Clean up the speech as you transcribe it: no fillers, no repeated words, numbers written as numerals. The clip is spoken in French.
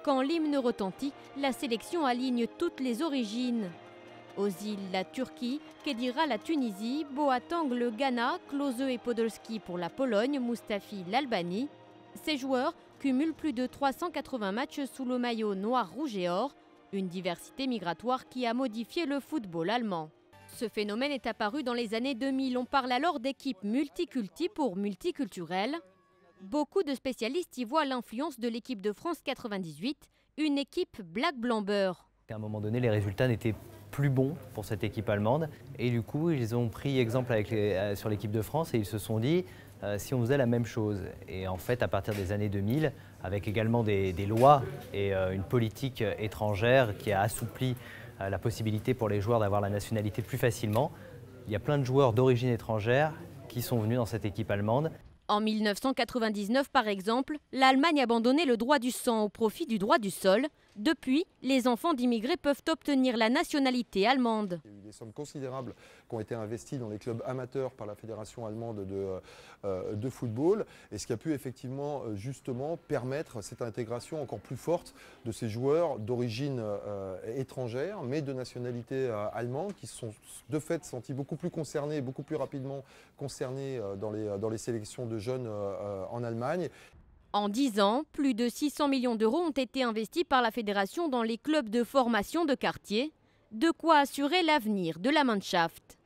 Quand l'hymne retentit, la sélection aligne toutes les origines. Ozil la Turquie, Khedira la Tunisie, Boateng le Ghana, Klose et Podolski pour la Pologne, Mustafi l'Albanie. Ces joueurs cumulent plus de 380 matchs sous le maillot noir, rouge et or, une diversité migratoire qui a modifié le football allemand. Ce phénomène est apparu dans les années 2000. On parle alors d'équipe multiculti pour multiculturelle. Beaucoup de spécialistes y voient l'influence de l'équipe de France 98, une équipe black blanc beurre. À un moment donné, les résultats n'étaient plus bons pour cette équipe allemande et du coup, ils ont pris exemple sur l'équipe de France et ils se sont dit si on faisait la même chose. Et en fait, à partir des années 2000, avec également des lois et une politique étrangère qui a assoupli la possibilité pour les joueurs d'avoir la nationalité plus facilement, il y a plein de joueurs d'origine étrangère qui sont venus dans cette équipe allemande. En 1999, par exemple, l'Allemagne abandonnait le droit du sang au profit du droit du sol. Depuis, les enfants d'immigrés peuvent obtenir la nationalité allemande. Il y a eu des sommes considérables qui ont été investies dans les clubs amateurs par la Fédération allemande de football, et ce qui a pu effectivement justement permettre cette intégration encore plus forte de ces joueurs d'origine étrangère, mais de nationalité allemande, qui se sont de fait sentis beaucoup plus concernés, beaucoup plus rapidement concernés dans les sélections de jeunes en Allemagne. En 10 ans, plus de 600 millions d'euros ont été investis par la fédération dans les clubs de formation de quartier, de quoi assurer l'avenir de la Mannschaft.